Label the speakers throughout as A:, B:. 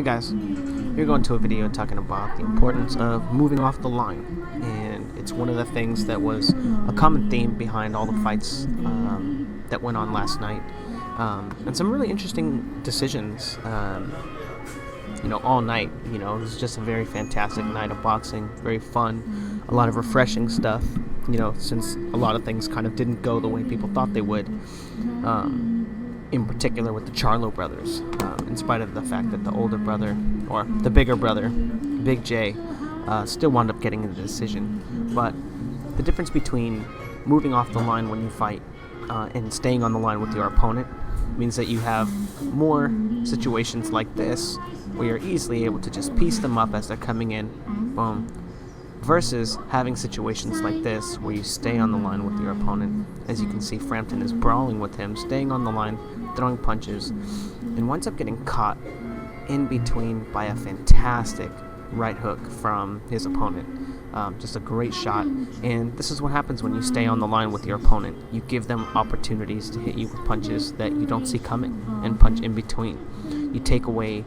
A: guys, we're going to a video talking about the importance of moving off the line, and it's one of the things that was a common theme behind all the fights that went on last night, and some really interesting decisions all night. It was just a very fantastic night of boxing, very fun, a lot of refreshing stuff, since a lot of things kind of didn't go the way people thought they would, in particular with the Charlo brothers, in spite of the fact that the older brother, or the bigger brother, Big J, still wound up getting the decision. But the difference between moving off the line when you fight and staying on the line with your opponent means that you have more situations like this where you're easily able to just piece them up as they're coming in, boom, versus having situations like this where you stay on the line with your opponent. As you can see, Frampton is brawling with him, staying on the line, throwing punches, and winds up getting caught in between by a fantastic right hook from his opponent. Just a great shot, and this is what happens when you stay on the line with your opponent. You give them opportunities to hit you with punches that you don't see coming and punch in between. You take away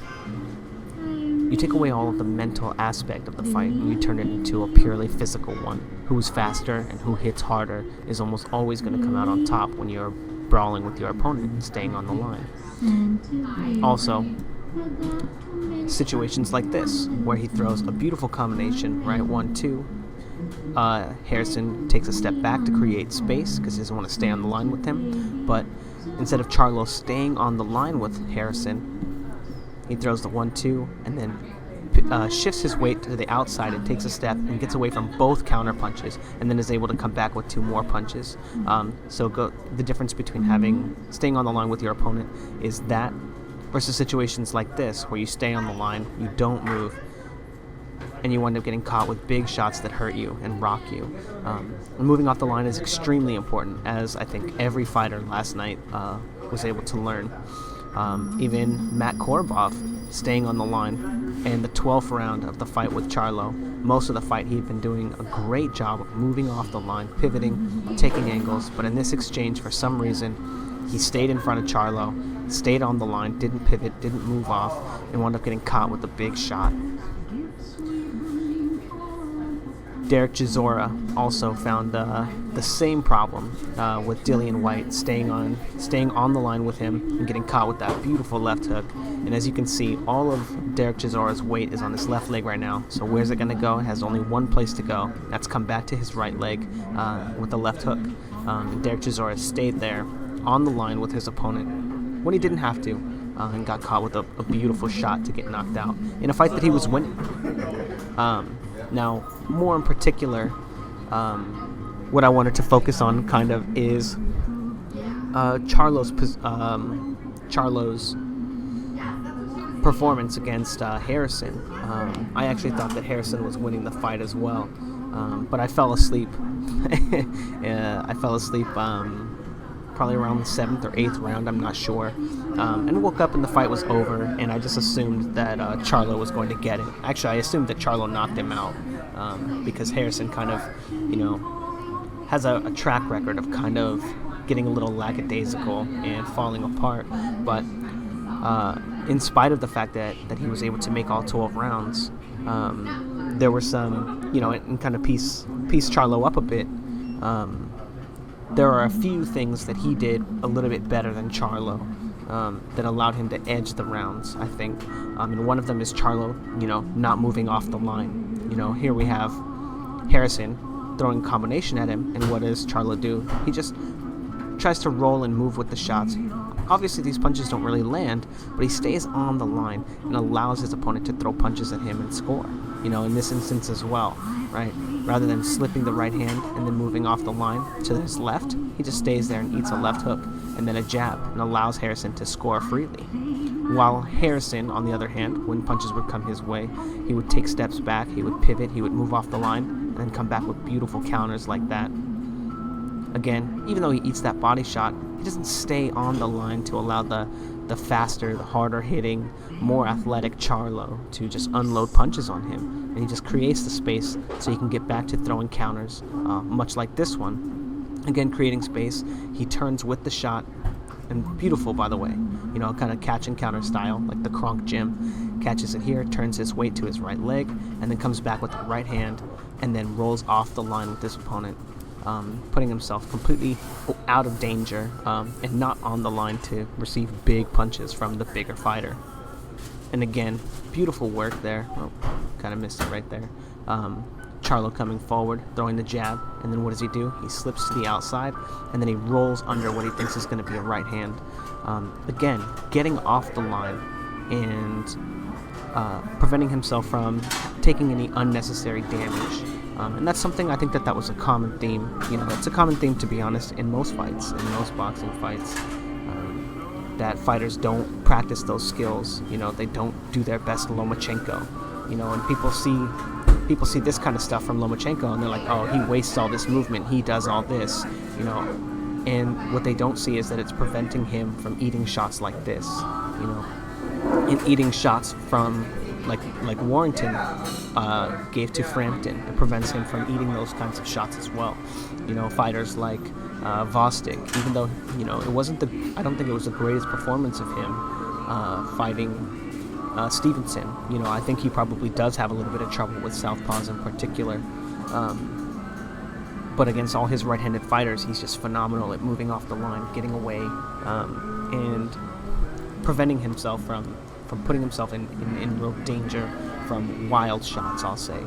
A: all of the mental aspect of the fight, and you turn it into a purely physical one. Who's faster and who hits harder is almost always going to come out on top when you're brawling with your opponent and staying on the line. Also, situations like this, where he throws a beautiful combination, right, 1-2. Harrison takes a step back to create space because he doesn't want to stay on the line with him, but instead of Charlo staying on the line with Harrison, he throws the 1-2 and then shifts his weight to the outside and takes a step and gets away from both counter punches, and then is able to come back with two more punches. The difference between staying on the line with your opponent is that versus situations like this where you stay on the line, you don't move, and you end up getting caught with big shots that hurt you and rock you. Moving off the line is extremely important, as I think every fighter last night was able to learn. Even Matt Korobov staying on the line, and the 12th round of the fight with Charlo, most of the fight he'd been doing a great job of moving off the line, pivoting, taking angles, but in this exchange, for some reason, he stayed in front of Charlo, stayed on the line, didn't pivot, didn't move off, and wound up getting caught with a big shot. Derek Chisora also found the same problem with Dillian White, staying on the line with him and getting caught with that beautiful left hook. And as you can see, all of Derek Chisora's weight is on his left leg right now. So where's it going to go? It has only one place to go. That's come back to his right leg with the left hook. Derek Chisora stayed there on the line with his opponent when he didn't have to, and got caught with a beautiful shot to get knocked out in a fight that he was winning. Now, more in particular, what I wanted to focus on kind of is Charlo's performance against Harrison. I actually thought that Harrison was winning the fight as well, but I fell asleep. Probably around the 7th or 8th round, I'm not sure, and woke up and the fight was over, and I just assumed that Charlo was going to get it. Actually, I assumed that Charlo knocked him out, because Harrison kind of, has a track record of kind of getting a little lackadaisical and falling apart, but in spite of the fact that he was able to make all 12 rounds, there were some, and kind of piece Charlo up a bit. There are a few things that he did a little bit better than Charlo that allowed him to edge the rounds, I think. And one of them is Charlo, not moving off the line. Here we have Harrison throwing a combination at him, and what does Charlo do? He just tries to roll and move with the shots. Obviously, these punches don't really land, but he stays on the line and allows his opponent to throw punches at him and score. In this instance as well, right? Rather than slipping the right hand and then moving off the line to his left, he just stays there and eats a left hook and then a jab and allows Harrison to score freely. While Harrison, on the other hand, when punches would come his way, he would take steps back, he would pivot, he would move off the line, and then come back with beautiful counters like that. Again, even though he eats that body shot, he doesn't stay on the line to allow the faster, the harder hitting, more athletic Charlo to just unload punches on him. And he just creates the space so he can get back to throwing counters, much like this one. Again, creating space, he turns with the shot, and beautiful, by the way. Kind of catch and counter style, like the Kronk Jim. Catches it here, turns his weight to his right leg, and then comes back with the right hand, and then rolls off the line with his opponent, putting himself completely out of danger and not on the line to receive big punches from the bigger fighter. And again, beautiful work there. Oh, kind of missed it right there. Charlo coming forward, throwing the jab, and then what does he do? He slips to the outside, and then he rolls under what he thinks is going to be a right hand. Again, getting off the line and preventing himself from taking any unnecessary damage. And that's something I think that was a common theme. It's a common theme, to be honest, in most fights, in most boxing fights, that fighters don't practice those skills. They don't do their best Lomachenko. And people see this kind of stuff from Lomachenko, and they're like, oh, he wastes all this movement, he does all this, and what they don't see is that it's preventing him from eating shots like this, and eating shots from like Warrington gave to Frampton. It prevents him from eating those kinds of shots as well. Fighters like Vostik, even though I don't think it was the greatest performance of him fighting Stevenson. I think he probably does have a little bit of trouble with southpaws in particular. But against all his right-handed fighters, he's just phenomenal at moving off the line, getting away, and preventing himself from putting himself in real danger from wild shots, I'll say,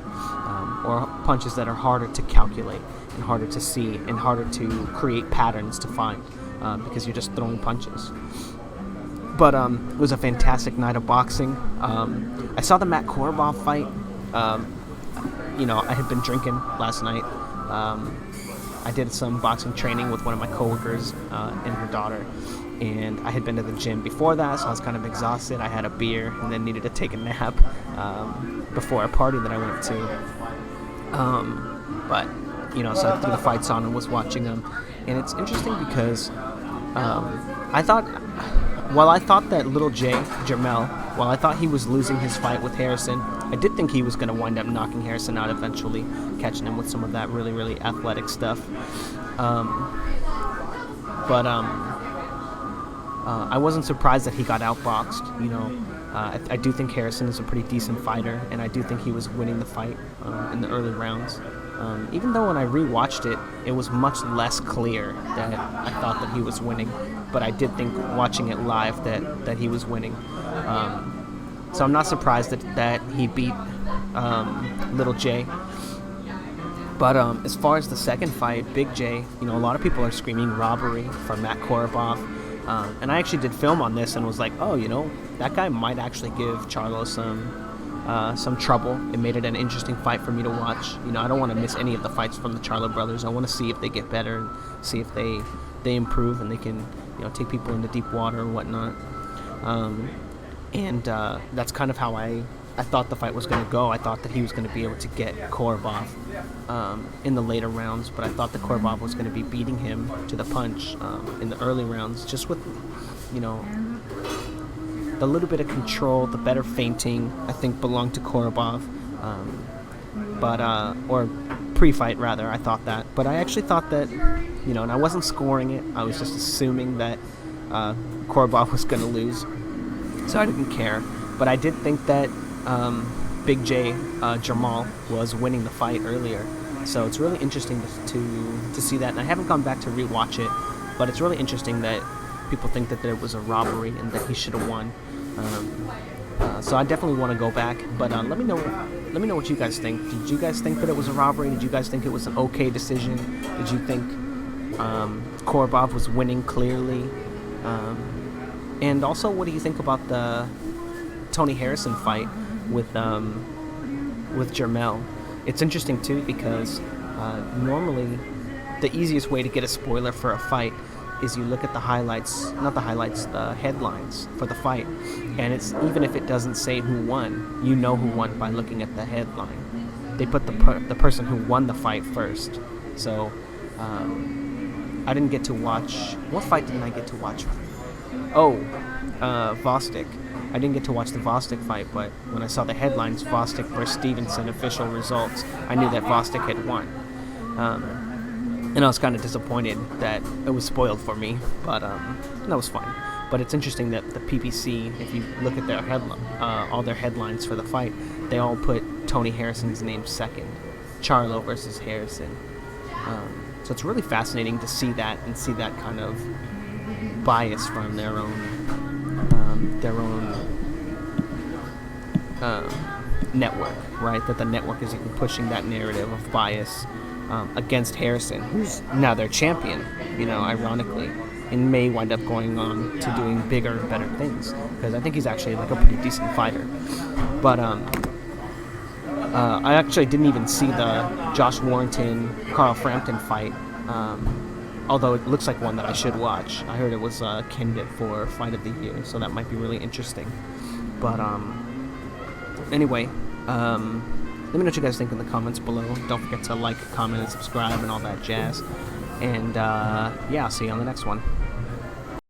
A: or punches that are harder to calculate and harder to see and harder to create patterns to find because you're just throwing punches. But it was a fantastic night of boxing. I saw the Matt Korobov fight. I had been drinking last night. I did some boxing training with one of my coworkers and her daughter, and I had been to the gym before that, so I was kind of exhausted. I had a beer and then needed to take a nap before a party that I went to. So I threw the fights on and was watching them, and it's interesting because I thought that little J, Jermell, while I thought he was losing his fight with Harrison, I did think he was going to wind up knocking Harrison out eventually, catching him with some of that really, really athletic stuff. I wasn't surprised that he got outboxed. I do think Harrison is a pretty decent fighter, and I do think he was winning the fight in the early rounds. Even though when I rewatched it, it was much less clear that I thought that he was winning. But I did think, watching it live, that he was winning. So I'm not surprised that he beat Little J. But as far as the second fight, Big J, a lot of people are screaming robbery for Matt Korobov. And I actually did film on this and was like, oh, that guy might actually give Charlo some trouble. It made it an interesting fight for me to watch. I don't want to miss any of the fights from the Charlo brothers. I want to see if they get better and see if they improve and they can, take people into deep water or whatnot. And that's kind of how I thought the fight was going to go. I thought that he was going to be able to get Korobov in the later rounds, but I thought that Korobov was going to be beating him to the punch in the early rounds, just with, the little bit of control, the better feinting, I think belonged to Korobov. Or pre-fight rather, I thought that. But I actually thought that, and I wasn't scoring it. I was just assuming that Korobov was going to lose. So I didn't care. But I did think that Big J, Jamal, was winning the fight earlier. So it's really interesting to see that. And I haven't gone back to rewatch it, but it's really interesting that people think that there was a robbery and that he should have won. So I definitely want to go back. But let me know what you guys think. Did you guys think that it was a robbery? Did you guys think it was an okay decision? Did you think Korobov was winning clearly? And also, what do you think about the Tony Harrison fight with Jermell? It's interesting too because normally the easiest way to get a spoiler for a fight is you look at the headlines for the fight, and it's even if it doesn't say who won, you know who won by looking at the headline. They put the person who won the fight first. So I didn't get to watch. What fight didn't I get to watch? Vostik. I didn't get to watch the Vostik fight, but when I saw the headlines, Vostik versus Stevenson official results, I knew that Vostik had won. and I was kind of disappointed that it was spoiled for me, but that was fine. But it's interesting that the PPC, if you look at their all their headlines for the fight, they all put Tony Harrison's name second, Charlo versus Harrison. So it's really fascinating to see that and see that kind of bias from their own network, right? That the network is even pushing that narrative of bias against Harrison, who's now their champion, ironically, and may wind up going on to doing bigger, better things, because I think he's actually like a pretty decent fighter. But I actually didn't even see the Josh Warrington-Carl Frampton fight, although it looks like one that I should watch. I heard it was a candidate for Fight of the Year, so that might be really interesting. But anyway, let me know what you guys think in the comments below. Don't forget to like, comment, and subscribe, and all that jazz. And yeah, I'll see you on the next one.